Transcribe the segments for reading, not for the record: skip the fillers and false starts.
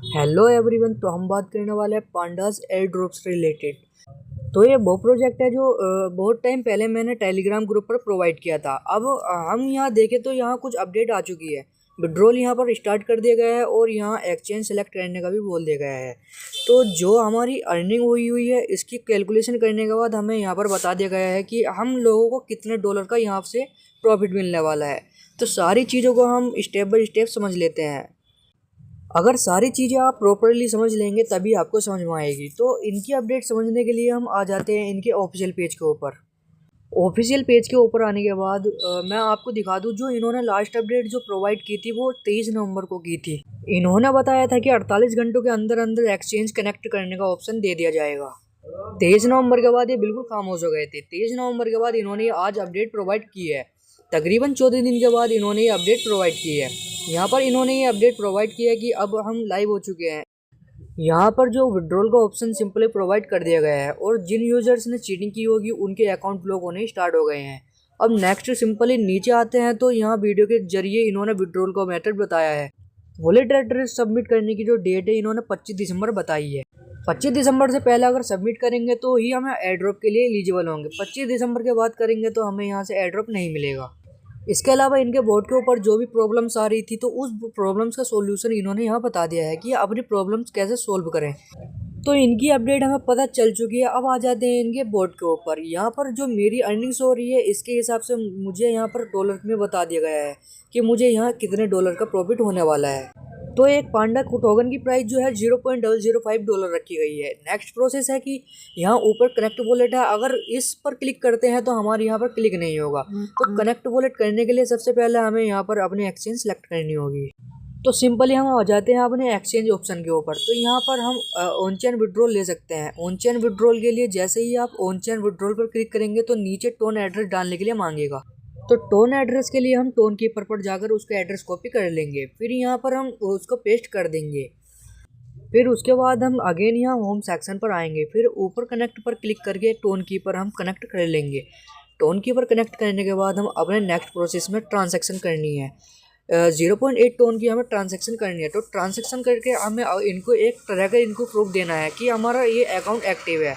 Hello everyone. तो हम बात करने वाले हैं पांडास एयर ड्रॉप्स रिलेटेड। तो ये वो प्रोजेक्ट है जो बहुत टाइम पहले मैंने टेलीग्राम ग्रुप पर प्रोवाइड किया था। अब हम यहाँ देखें तो यहाँ कुछ अपडेट आ चुकी है। विड्रॉल यहाँ पर स्टार्ट कर दिया गया है और यहाँ एक्सचेंज सेलेक्ट करने का भी बोल दिया गया है। तो जो हमारी अर्निंग हुई है इसकी कैलकुलेशन करने के बाद हमें यहाँ पर बता दिया गया है कि हम लोगों को कितने डॉलर का यहाँ से प्रॉफिट मिलने वाला है। तो सारी चीज़ों को हम स्टेप बाय स्टेप समझ लेते हैं। अगर सारी चीज़ें आप प्रॉपरली समझ लेंगे तभी आपको समझ में आएगी। तो इनकी अपडेट समझने के लिए हम आ जाते हैं इनके ऑफिशियल पेज के ऊपर। ऑफिशियल पेज के ऊपर आने के बाद मैं आपको दिखा दूं, जो इन्होंने लास्ट अपडेट जो प्रोवाइड की थी वो 23 नवंबर को की थी। इन्होंने बताया था कि 48 घंटों के अंदर अंदर एक्सचेंज कनेक्ट करने का ऑप्शन दे दिया जाएगा। 23 नवंबर के बाद ये बिल्कुल खामोश हो गए थे। 23 नवंबर के बाद इन्होंने आज अपडेट प्रोवाइड की है। तकरीबन 14 दिन के बाद इन्होंने ये अपडेट प्रोवाइड की है। यहाँ पर इन्होंने ये अपडेट प्रोवाइड किया है कि अब हम लाइव हो चुके हैं। यहाँ पर जो विड्रॉल का ऑप्शन सिंपली प्रोवाइड कर दिया गया है और जिन यूजर्स ने चीटिंग की होगी उनके अकाउंट ब्लॉक होने स्टार्ट हो गए हैं। अब नेक्स्ट सिंपली नीचे आते हैं तो यहाँ वीडियो के जरिए इन्होंने विड्रॉल का मेथड बताया है। वॉलेट एड्रेस सबमिट करने की जो डेट है इन्होंने 25 दिसंबर बताई है। 25 दिसंबर से पहले अगर सबमिट करेंगे तो ही हम एयर ड्रॉप के लिए एलिजिबल होंगे। 25 दिसंबर के बाद करेंगे तो हमें यहाँ से एयर ड्रॉप नहीं मिलेगा। इसके अलावा इनके बोर्ड के ऊपर जो भी प्रॉब्लम्स आ रही थी तो उस प्रॉब्लम्स का सॉल्यूशन इन्होंने यहाँ बता दिया है कि अपनी प्रॉब्लम्स कैसे सोल्व करें। तो इनकी अपडेट हमें पता चल चुकी है। अब आ जाते हैं इनके बोर्ड के ऊपर। यहाँ पर जो मेरी अर्निंग्स हो रही है इसके हिसाब से मुझे यहाँ पर डॉलर में बता दिया गया है कि मुझे यहाँ कितने डॉलर का प्रॉफिट होने वाला है। तो एक पांडा टोकन की प्राइस जो है $0.005 रखी गई है। नेक्स्ट प्रोसेस है कि यहाँ ऊपर कनेक्ट वॉलेट है, अगर इस पर क्लिक करते हैं तो हमारे यहाँ पर क्लिक नहीं होगा। तो कनेक्ट वॉलेट करने के लिए सबसे पहले हमें यहाँ पर अपनी एक्सचेंज सेलेक्ट करनी होगी। तो सिंपली हम आ जाते हैं अपने एक्सचेंज ऑप्शन के ऊपर। तो यहाँ पर हम ऑन चेन विड्रॉल ले सकते हैं। ऑन चेन विड्रॉल के लिए जैसे ही आप ऑन चेन विड्रॉल पर क्लिक करेंगे तो नीचे टोन एड्रेस डालने के लिए मांगेगा। तो टोन एड्रेस के लिए हम टोन कीपर पर जाकर उसका एड्रेस कॉपी कर लेंगे, फिर यहाँ पर हम उसको पेस्ट कर देंगे। फिर उसके बाद हम अगेन यहाँ होम सेक्शन पर आएंगे, फिर ऊपर कनेक्ट पर क्लिक करके टोन कीपर हम कनेक्ट कर लेंगे। टोन कीपर कनेक्ट करने के बाद हम अपने नेक्स्ट प्रोसेस में ट्रांजैक्शन करनी है। 0.8 टोन की हमें ट्रांजैक्शन करनी है। तो ट्रांजैक्शन करके हमें इनको एक तरह का इनको प्रूफ देना है कि हमारा ये अकाउंट एक्टिव है।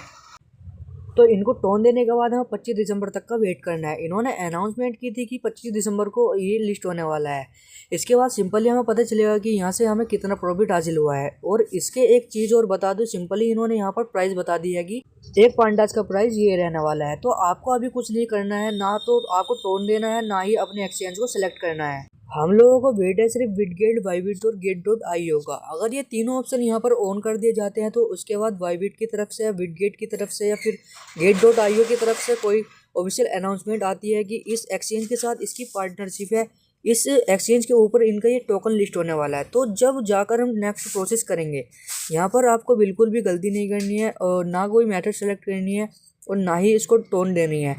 तो इनको टोन देने के बाद हमें 25 दिसंबर तक का वेट करना है। इन्होंने अनाउंसमेंट की थी कि 25 दिसंबर को ये लिस्ट होने वाला है। इसके बाद सिंपली हमें पता चलेगा कि यहाँ से हमें कितना प्रॉफिट हासिल हुआ है। और इसके एक चीज़ और बता दूँ, सिंपली इन्होंने यहाँ पर प्राइस बता दी है कि एक पांडास का प्राइस ये रहने वाला है। तो आपको अभी कुछ नहीं करना है, ना तो आपको टोन देना है ना ही अपने एक्सचेंज को सिलेक्ट करना है। हम लोगों को वेट है सिर्फ बिटगेट, बाइबिट और गेट.आई होगा। अगर ये तीनों ऑप्शन यहाँ पर ऑन कर दिए जाते हैं तो उसके बाद बाइबिट की तरफ से या बिटगेट की तरफ से या फिर गेट.io की तरफ से कोई ऑफिशियल अनाउंसमेंट आती है कि इस एक्सचेंज के साथ इसकी पार्टनरशिप है, इस एक्सचेंज के ऊपर इनका ये टोकन लिस्ट होने वाला है। तो जब जाकर हम नेक्स्ट प्रोसेस करेंगे, यहाँ पर आपको बिल्कुल भी गलती नहीं करनी है और ना कोई मेथड सेलेक्ट करनी है और ना ही इसको टोन देनी है।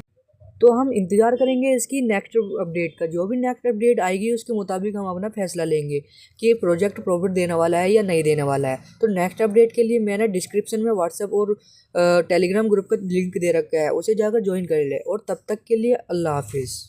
तो हम इंतज़ार करेंगे इसकी नेक्स्ट अपडेट का। जो भी नेक्स्ट अपडेट आएगी उसके मुताबिक हम अपना फैसला लेंगे कि ये प्रोजेक्ट प्रॉफिट देने वाला है या नहीं देने वाला है। तो नेक्स्ट अपडेट के लिए मैंने डिस्क्रिप्शन में व्हाट्सएप और टेलीग्राम ग्रुप का लिंक दे रखा है, उसे जाकर ज्वाइन कर ले। और तब तक के लिए अल्लाह हाफिज़।